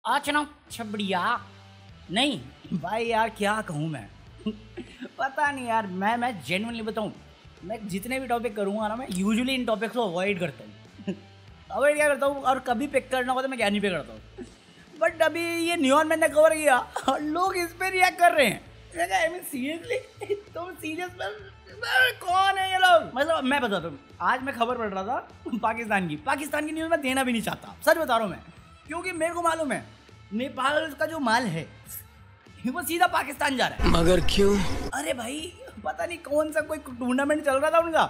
आज ना छबड़िया नहीं भाई यार, क्या कहूँ मैं पता नहीं यार। मैं जेन्युइनली बताऊँ, मैं जितने भी टॉपिक करूँगा ना, मैं यूजुअली इन टॉपिक्स को अवॉइड करता हूँ अवॉइड क्या करता हूँ, और कभी पिक करना होता तो मैं ज्ञानी पे करता हूँ। बट अभी ये न्यूयॉर्क मैंने कवर किया और लोग इस पर रिएक्ट कर रहे हैं। आई मीन सीरियसली, तुम सीरियस कौन है ये लोग? मतलब मैं बताता हूँ, आज मैं खबर पढ़ रहा था पाकिस्तान की न्यूज़ मैं देना भी नहीं चाहता, सच बता रहा हूँ मैं, क्योंकि मेरे को मालूम है नेपाल का जो माल है वो सीधा पाकिस्तान जा रहा है। मगर क्यों? अरे भाई पता नहीं कौन सा कोई टूर्नामेंट चल रहा था उनका,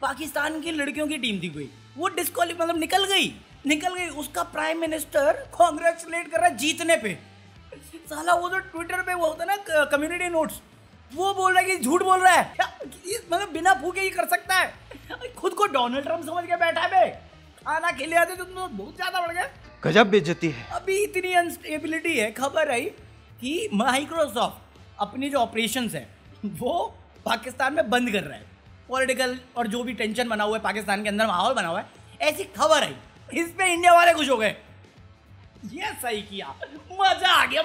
पाकिस्तान की लड़कियों की टीम थी कोई, वो डिस्क्वालीफाई मतलब निकल गई। उसका प्राइम मिनिस्टर कांग्रेचुलेट कर रहा है जीतने पे। साला वो जो ट्विटर पे वो होता है ना कम्युनिटी नोट्स, वो बोल रहा है कि झूठ बोल रहा है, मतलब बिना भूखे ही कर सकता है। खुद को डोनाल्ड ट्रम्प समझ के बैठा है, खाना खिले आते तो बहुत ज्यादा बढ़ गया। गजब बेइज्जती है। अभी इतनी अनस्टेबिलिटी है, खबर आई कि माइक्रोसॉफ्ट अपनी जो ऑपरेशंस है वो पाकिस्तान में बंद कर रहा है। पॉलिटिकल और जो भी टेंशन बना हुआ है पाकिस्तान के अंदर, माहौल बना हुआ है, ऐसी खबर आई। इस पे इंडिया वाले खुश हो गए, ये सही किया, मजा आ गया,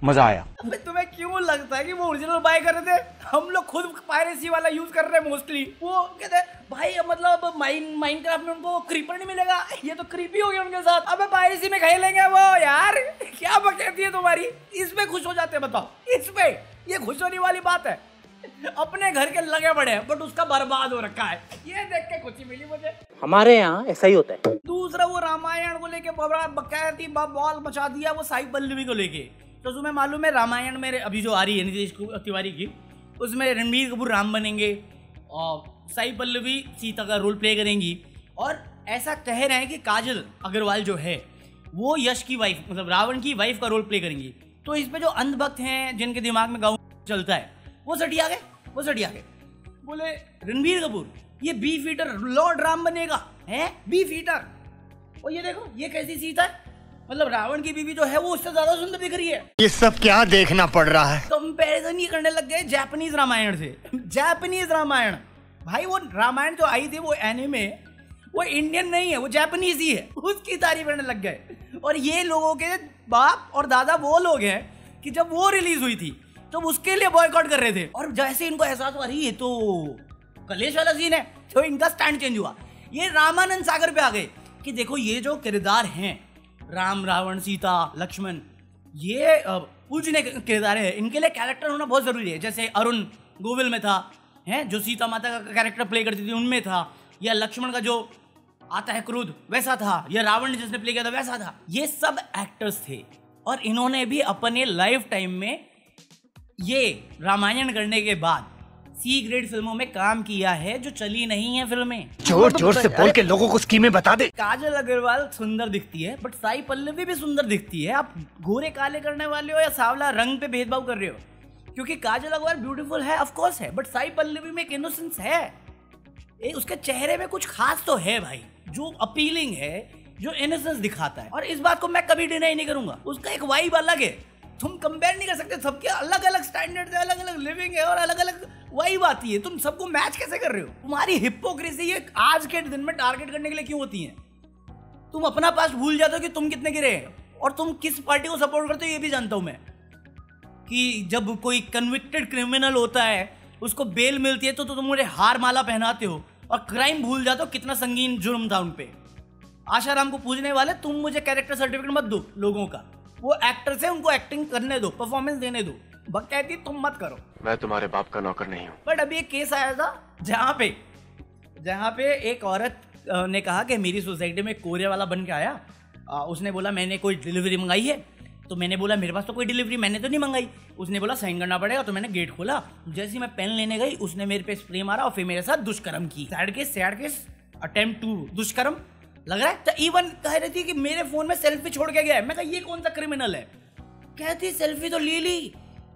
मजा आया। अबे तुम्हें क्यों लगता है कि वो ओरिजिनल बाय कर रहे थे? हम लोग खुद पायरेसी वाला यूज कर रहे हैं मोस्टली। वो कहते हैं भाई मतलब माइनक्राफ्ट में उनको क्रीपर नहीं मिलेगा, ये तो क्रीपी हो गया उनके साथ, अबे पायरेसी में खेलेंगे वो। यार क्या बकैती है तुम्हारी, इसमें खुश हो जाते हैं बताओ? इसमें ये खुश होने वाली बात है? अपने घर के लगे बड़े हैं बट उसका बर्बाद हो रखा है, ये देख के खुशी मिली मुझे। हमारे यहाँ ऐसा ही होता है। दूसरा वो रामायण को लेके बकैती बवाल मचा दिया वो साई पल्लवी को लेके। तो तुम्हें मालूम है रामायण में अभी जो आ रही है नीतीश तिवारी की, उसमें रणबीर कपूर राम बनेंगे और साई पल्लवी सीता का रोल प्ले करेंगी। और ऐसा कह रहे हैं कि काजल अग्रवाल जो है वो यश की वाइफ मतलब रावण की वाइफ का रोल प्ले करेंगी। तो इसमें जो अंधभक्त हैं जिनके दिमाग में गाँव चलता है वो सटिया गए, बोले रणबीर कपूर ये बीफ ईटर लॉर्ड राम बनेगा, है बीफ ईटर। और ये देखो ये कैसी सीता है, मतलब रावण की बीवी जो है वो उससे ज्यादा सुंदर दिख रही है। ये सब क्या देखना पड़ रहा है? कंपैरिजन ही करने लग गए जापानीज रामायण से। जापानीज रामायण भाई, वो रामायण जो आई थी वो एनिमे, वो इंडियन नहीं है, वो जापानीज ही है, उसकी तारीफ करने लग गए। और ये लोगों के बाप और दादा वो लोग हैं कि जब वो रिलीज हुई थी तो उसके लिए बॉयकॉट कर रहे थे, और जैसे इनको एहसास हुआ रही है तो कलेश वाला सीन है, तो इनका स्टैंड चेंज हुआ। ये रामानंद सागर पे आ गए कि देखो ये जो किरदार हैं राम रावण सीता लक्ष्मण, ये पूजने किरदार है, इनके लिए कैरेक्टर होना बहुत जरूरी है। जैसे अरुण गोविल में था, हैं जो सीता माता का कैरेक्टर प्ले करती थी उनमें था, या लक्ष्मण का जो आता है क्रोध वैसा था, या रावण जिसने प्ले किया था वैसा था। ये सब एक्टर्स थे और इन्होंने भी अपने लाइफ टाइम में ये रामायण करने के बाद सी ग्रेड फिल्मों में काम किया है जो चली नहीं है फिल्में। जोर जोर से बोल के लोगों को स्कीमें बता दे। काजल अग्रवाल सुंदर दिखती है बट साई पल्लवी भी सुंदर दिखती है। आप गोरे काले करने वाले हो या सावला रंग पे भेदभाव कर रहे हो? क्योंकि काजल अग्रवाल ब्यूटीफुल है ऑफ कोर्स है, बट साई पल्लवी में एक इनोसेंस है, उसके चेहरे में कुछ खास तो है भाई, जो अपीलिंग है, जो इनोसेंस दिखाता है। और इस बात को मैं कभी डिनाई नहीं करूंगा, उसका एक वाइब अलग है, तुम कंपेयर नहीं कर सकते। सबके अलग अलग स्टैंडर्ड है, अलग अलग लिविंग है और अलग अलग वाइब आती है, तुम सबको मैच कैसे कर रहे हो? तुम्हारी हिपोक्रेसी ये आज के दिन में टारगेट करने के लिए क्यों होती है? तुम अपना पास्ट भूल जाते हो कि तुम कितने गिरे और तुम किस पार्टी को सपोर्ट करते हो, ये भी जानता हूं मैं। कि जब कोई कन्विक्टेड क्रिमिनल होता है उसको बेल मिलती है तो तुम मुझे हार माला पहनाते हो और क्राइम भूल जाते हो कितना संगीन जुर्म था उनपे। आशाराम को पूजने वाले तुम मुझे कैरेक्टर सर्टिफिकेट मत दो लोगों का, वो एक्टर से उनको एक्टिंग करने दो, परफॉर्मेंस देने दो, बकैती तुम मत करो। मैं तुम्हारे बाप का नौकर नहीं हूँ। बट अभी एक केस आया था जहाँ पे एक औरत ने कहा कि मेरी सोसाइटी में कोरियर वाला बन के आया, उसने बोला मैंने कोई डिलीवरी मंगाई है, तो मैंने बोला मेरे पास तो कोई डिलीवरी मैंने तो नहीं मंगाई। उसने बोला साइन करना पड़ेगा, तो मैंने गेट खोला, जैसे ही मैं पेन लेने गई उसने मेरे पे स्प्रे मारा और फिर मेरे साथ दुष्कर्म की। सैड केस अटेम्प्ट टू दुष्कर्म लग रहा है। तो इवन कह रही थी कि मेरे फोन में सेल्फी छोड़ के गया है। मैं कहा ये कौन सा क्रिमिनल है? कहती सेल्फी तो ले ली,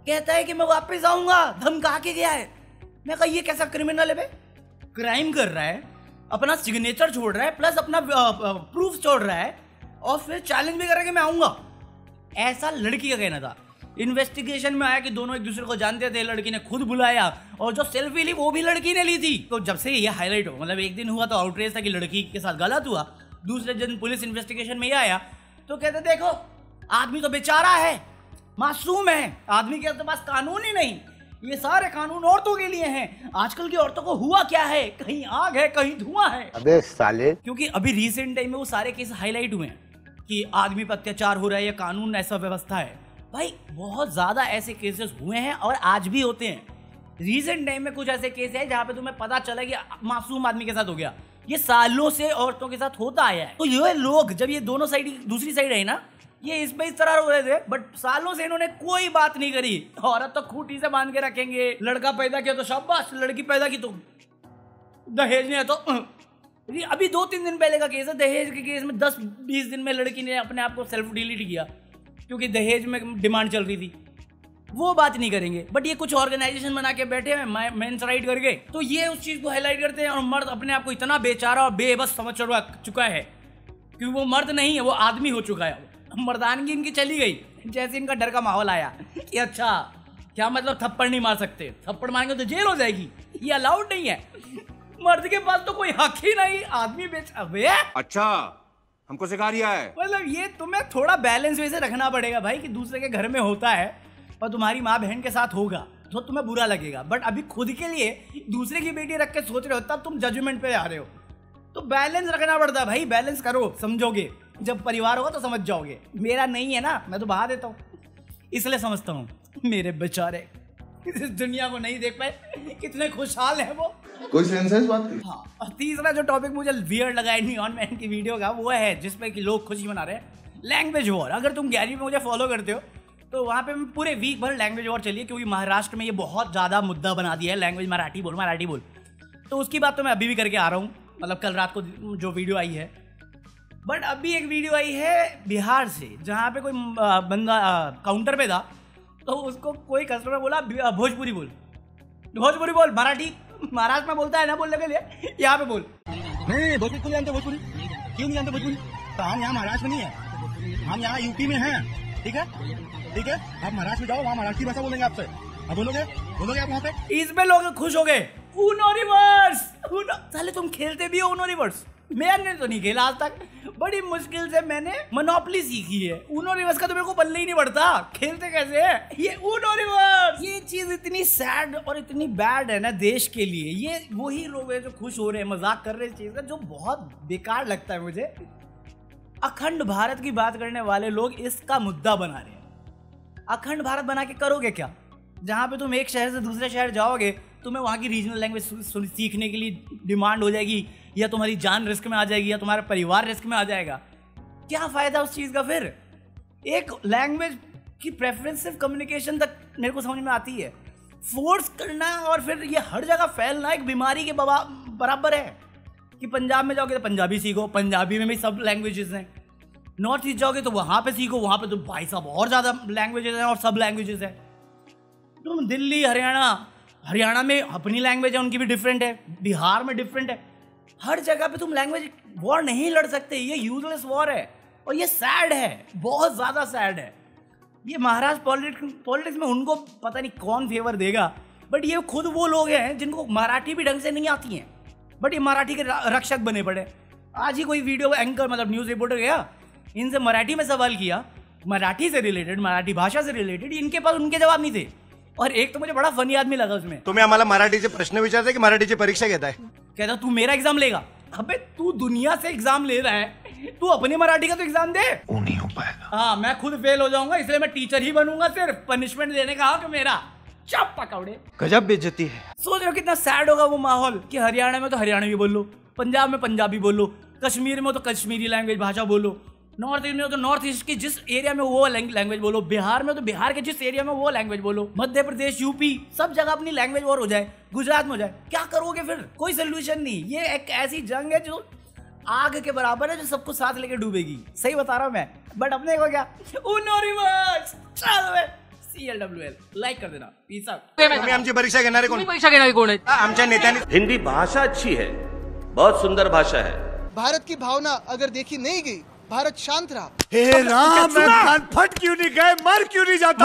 कहता है कि मैं वापस आऊंगा, धमका के गया है। मैं कहा ये कैसा क्रिमिनल है बे? क्राइम कर रहा है, अपना सिग्नेचर छोड़ रहा है, प्लस अपना प्रूफ छोड़ रहा है और फिर चैलेंज भी कर रहा है कि मैं आऊंगा। ऐसा लड़की का कहना था। इन्वेस्टिगेशन में आया कि दोनों एक दूसरे को जानते थे, लड़की ने खुद बुलाया और जो सेल्फी ली वो भी लड़की ने ली थी। तो जब से ये हाईलाइट हो, मतलब एक दिन हुआ तो आउटरेज था कि लड़की के साथ गलत हुआ, दूसरे दिन पुलिस इन्वेस्टिगेशन में ये आया तो कहते देखो आदमी तो बेचारा है, मासूम है, आदमी के पास कानून ही नहीं। ये सारे कानून औरतों के लिए हैं। आजकल की औरतों को हुआ क्या है, कहीं आग है कहीं धुआं है। अबे साले, क्योंकि अभी रिसेंट टाइम में वो सारे केस हाईलाइट हुए हैं कि आदमी पर अत्याचार हो रहा है या कानून ऐसा व्यवस्था है। भाई बहुत ज्यादा ऐसे केसेस हुए हैं और आज भी होते हैं। रिसेंट टाइम में कुछ ऐसे केस है जहाँ पे तुम्हें पता चला कि मासूम आदमी के साथ हो गया। ये सालों से औरतों के साथ होता आया है। तो ये लोग जब ये दोनों साइड दूसरी साइड है ना, ये इस पे इस तरह हो रहे थे, बट सालों से इन्होंने कोई बात नहीं करी। औरत तो खूंटी से बांध के रखेंगे, लड़का पैदा किया तो शाबाश, लड़की पैदा की तो दहेज नहीं है तो अभी 2-3 दिन पहले का केस है। दहेज के केस में 10-20 दिन में लड़की ने अपने आप को सेल्फ डिलीट किया क्योंकि दहेज में डिमांड चल रही थी। वो बात नहीं करेंगे, बट ये कुछ ऑर्गेनाइजेशन बना के बैठे हैं मेंस राइट करके, तो ये उस चीज को हाईलाइट करते हैं। और मर्द अपने आप को इतना बेचारा और बेबस समझ चुका है कि वो मर्द नहीं है, वो आदमी हो चुका है। मर्दानगी इनकी चली गई। जैसे इनका डर का माहौल आया कि अच्छा क्या मतलब थप्पड़ नहीं मार सकते, थप्पड़ मारेंगे तो जेल हो जाएगी, ये अलाउड नहीं है। मर्द के पास तो कोई हक ही नहीं, आदमी बेच। अबे अच्छा हमको सिखा रिया है। मतलब ये तुम्हें थोड़ा बैलेंस वैसे रखना पड़ेगा भाई कि दूसरे के घर में होता है और तुम्हारी माँ बहन के साथ होगा तो तुम्हें बुरा लगेगा, बट अभी खुद के लिए दूसरे की बेटी रख के सोच रहे हो तब तुम जजमेंट पे आ रहे हो। तो बैलेंस रखना पड़ता है भाई, बैलेंस करो, समझोगे। जब परिवार होगा तो समझ जाओगे। मेरा नहीं है ना, मैं तो बहा देता हूँ, इसलिए समझता हूँ मेरे बेचारे इस दुनिया को नहीं देख पाए, कितने खुशहाल है वो। कोई सेंस है इस बात की? हाँ, और तीसरा जो टॉपिक मुझे वियर्ड लगा नियॉन मैन की वीडियो का, वो है जिसपे कि लोग खुशी मना रहे हैं, लैंग्वेज वॉर। अगर तुम 11वीं में मुझे फॉलो करते हो तो वहाँ पे मैं पूरे वीक भर लैंग्वेज वॉर चलिए, क्योंकि महाराष्ट्र में ये बहुत ज़्यादा मुद्दा बना दिया है, लैंग्वेज मराठी बोल। तो उसकी बात तो मैं अभी भी करके आ रहा हूँ, मतलब कल रात को जो वीडियो आई है। बट अभी एक वीडियो आई है बिहार से, जहाँ पे कोई बंदा काउंटर पे था, तो उसको कोई कस्टमर बोला भोजपुरी बोल, मराठी महाराष्ट्र में बोलता है ना बोलने के लिए, यहाँ पे बोल। नहीं भोजपुरी जानते, भोजपुरी क्यों नहीं जानते भोजपुरी? तो हम यहाँ महाराष्ट्र में नहीं है, हम यहाँ यूपी में हैं। ठीक है आप महाराष्ट्र में जाओ, वहाँ महाराष्ट्री भाषा बोलेंगे आपसे। अब बोलोगे आप वहाँ पे। इसमें लोग खुश हो गए, ऊनो रिवर्स। साले तुम खेलते भी हो ऊनो रिवर्स? मैंने तो नहीं खेला आज तक, बड़ी मुश्किल से मैंने मोनोपोली सीखी है। ऊनो रिवर्स का तो मेरे को पल्ले ही नहीं पड़ता, खेलते कैसे है ये ऊनो रिवर्स। ये चीज इतनी सैड और इतनी बैड है ना देश के लिए। ये वही लोग हैं जो खुश हो रहे हैं, मजाक कर रहे हैं इस चीज का, जो बहुत बेकार लगता है मुझे। अखंड भारत की बात करने वाले लोग इसका मुद्दा बना रहे हैं। अखंड भारत बना के करोगे क्या? जहाँ पे तुम एक शहर से दूसरे शहर जाओगे, तुम्हें वहाँ की रीजनल लैंग्वेज सीखने के लिए डिमांड हो जाएगी, या तुम्हारी जान रिस्क में आ जाएगी, या तुम्हारा परिवार रिस्क में आ जाएगा। क्या फायदा उस चीज़ का? फिर एक लैंग्वेज की प्रेफरेंसिव कम्युनिकेशन तक मेरे को समझ में आती है, फोर्स करना और फिर ये हर जगह फैलना एक बीमारी के बराबर है। कि पंजाब में जाओगे तो पंजाबी सीखो, पंजाबी में भी सब लैंग्वेजेस हैं। नॉर्थ ईस्ट जाओगे तो वहाँ पे सीखो, वहाँ पे तो भाई साहब और ज़्यादा लैंग्वेजेस हैं और सब लैंग्वेजेस हैं। तुम दिल्ली हरियाणा में अपनी लैंग्वेज है, उनकी भी डिफरेंट है, बिहार में डिफरेंट है। हर जगह पे तुम लैंग्वेज वॉर नहीं लड़ सकते, ये यूजलेस वॉर है और ये सैड है, बहुत ज़्यादा सैड है। ये महाराष्ट्र पॉलिटिक्स में उनको पता नहीं कौन फेवर देगा, बट ये खुद वो लोग हैं जिनको मराठी भी ढंग से नहीं आती हैं, बट ये मराठी के रक्षक बने पड़े। आज ही कोई वीडियो एंकर मतलब न्यूज़ रिपोर्टर गया, इनसे मराठी में सवाल किया, मराठी से रिलेटेड, मराठी भाषा से रिलेटेड, इनके पास उनके जवाब नहीं थे। और एक तो मुझे बड़ा फनी आदमी लगा उसमें, तुम्हें आम्हाला मराठीचे प्रश्न विचारते की मराठीची परीक्षा घेताय? कहता तू मेरा एग्जाम लेगा? अबे तू दुनिया से एग्जाम ले रहा है, तू अपनी मराठी का तो एग्जाम दे। वो नहीं हो पाएगा। हाँ, मैं खुद फेल हो जाऊंगा, इसलिए मैं टीचर ही बनूंगा, सिर्फ पनिशमेंट देने का हक मेरा। चप पकौड़े, रहा बेइज्जती है। सोच रहे हो कितना सैड होगा वो माहौल कि हरियाणा में तो हरियाणवी बोलो, पंजाब में पंजाबी बोलो, कश्मीर में तो कश्मीरी लैंग्वेज भाषा बोलो, नॉर्थ ईस्ट में तो नॉर्थ ईस्ट की जिस एरिया में वो लैंग्वेज बोलो, बिहार में तो बिहार के जिस एरिया में वो लैंग्वेज बोलो, मध्य प्रदेश, यूपी, सब जगह अपनी लैंग्वेज वॉर हो जाए, गुजरात में हो जाए, क्या करोगे फिर? कोई सोल्यूशन नहीं। ये एक ऐसी जंग है जो आग के बराबर है, जो सबको साथ लेके डूबेगी। सही बता रहा हूँ मैं, बट अपने को क्या ऊनो रिवर्स। चलो CLWL लाइक कर देना, पीस आउट। तुम्ही आमची परीक्षा घेणारे कोण? परीक्षा घेणारे कोण आहेत? आमच्या नेत्यांनी। हिंदी भाषा अच्छी है, बहुत सुंदर भाषा है। भारत की भावना अगर देखी नहीं गई, भारत शांत रहा। हे राम, मैं कान फट क्यों नहीं गए, मर क्यों नहीं जाता?